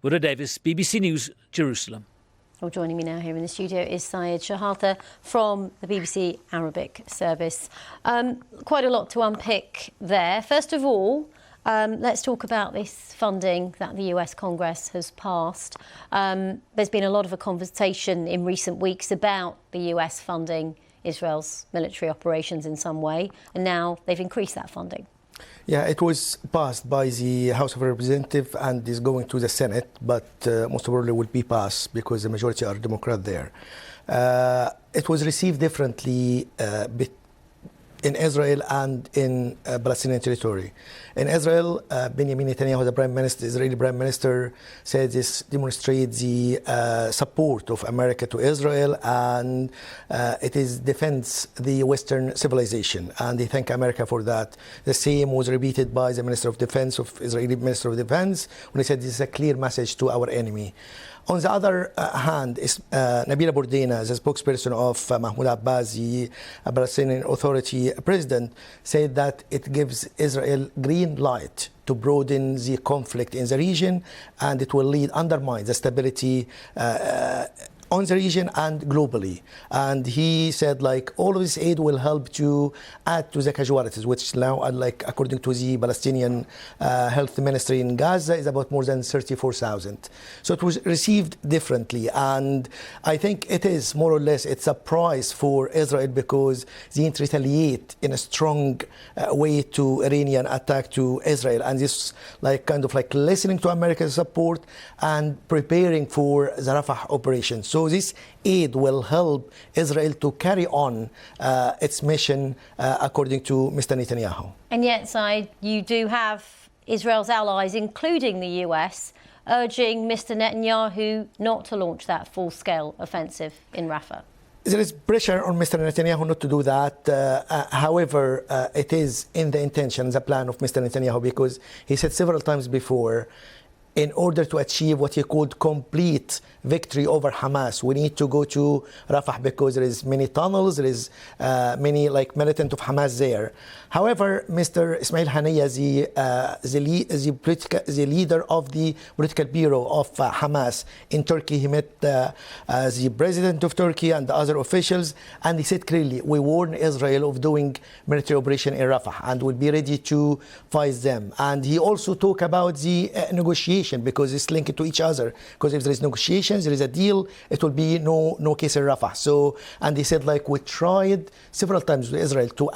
Buddha Davis, BBC News, Jerusalem. Well, joining me now here in the studio is Shehata from the BBC Arabic service. Quite a lot to unpick there. First of all, let's talk about this funding that the US Congress has passed. There's been a lot of a conversation in recent weeks about the US funding Israel's military operations in some way, and now they've increased that funding. Yeah, it was passed by the House of Representatives and is going to the Senate, but most probably will be passed because the majority are Democrat there. It was received differently in Israel and in Palestinian territory. In Israel, Benjamin Netanyahu, the Israeli Prime Minister, said this demonstrates the support of America to Israel, and it defends the Western civilization, and they thank America for that. The same was repeated by the Minister of Defense of Israeli Minister of Defense when he said this is a clear message to our enemy. On the other hand, Nabila Bourdina, the spokesperson of Mahmoud Abbas, the Palestinian Authority president, said that it gives Israel green light to broaden the conflict in the region, and it will undermine the stability on the region and globally. And he said, all of this aid will help to add to the casualties, which now, according to the Palestinian health ministry in Gaza, is about more than 34,000. So it was received differently. And I think it is more or less, it's a prize for Israel because they retaliate in a strong way to Iranian attack to Israel. And this kind of listening to America's support and preparing for the Rafah operation. So this aid will help Israel to carry on its mission, according to Mr. Netanyahu. And yet, Saeed, you do have Israel's allies, including the US, urging Mr. Netanyahu not to launch that full-scale offensive in Rafah. There is pressure on Mr. Netanyahu not to do that. However, it is in the intention, the plan of Mr. Netanyahu, because he said several times before, in order to achieve what he called complete victory over Hamas, we need to go to Rafah because there is many tunnels, there is many militant of Hamas there. However, Mr. Ismail Haniyeh, the leader of the political bureau of Hamas in Turkey, he met the president of Turkey and the other officials, and he said clearly, we warn Israel of doing military operation in Rafah and will be ready to fight them. And he also talked about the negotiation, because it's linked to each other. Because if there is negotiations, there is a deal, it will be no case in Rafah. So, and he said, we tried several times with Israel to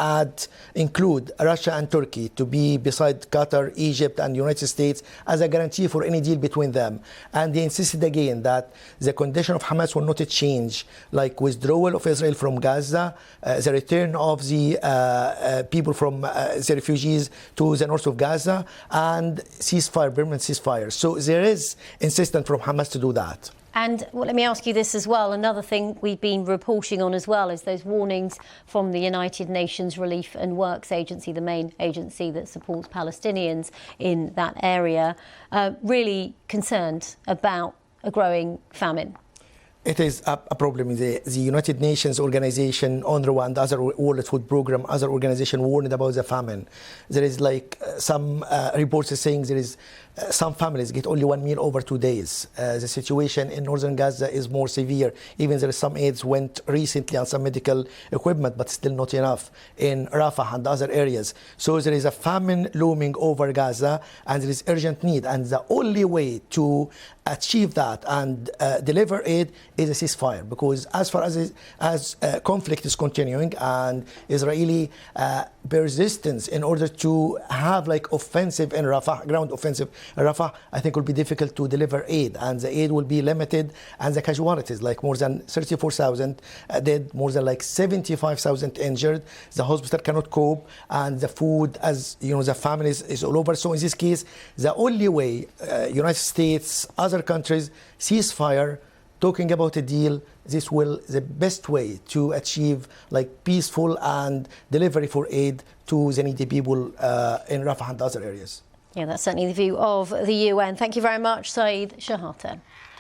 include Russia and Turkey to be beside Qatar, Egypt, and the United States as a guarantee for any deal between them. And they insisted again that the condition of Hamas will not change, withdrawal of Israel from Gaza, the return of the people from the refugees to the north of Gaza, and permanent ceasefire. So there is insistence from Hamas to do that. And let me ask you this as well. Another thing we've been reporting on as well is those warnings from the United Nations Relief and Works Agency, the main agency that supports Palestinians in that area, really concerned about a growing famine. It is a problem. The United Nations organization, UNRWA, and other World Food Program, other organizations warned about the famine. There is some reports saying there is some families get only one meal over 2 days. The situation in northern Gaza is more severe. Even there is some aids went recently on some medical equipment, but still not enough in Rafah and other areas. So there is a famine looming over Gaza, and there is urgent need. And the only way to achieve that and deliver aid is a ceasefire, because as far as conflict is continuing and Israeli persistence in order to have offensive in Rafah, ground offensive in Rafah, I think will be difficult to deliver aid, and the aid will be limited, and the casualties, more than 34,000 dead, more than 75,000 injured. The hospital cannot cope, and the food, as you know, the famine is all over. So in this case, the only way United States, other countries, ceasefire, talking about a deal, this will the best way to achieve peaceful and delivery for aid to the needy people in Rafah and other areas. Yeah, that's certainly the view of the UN. Thank you very much, Shehata.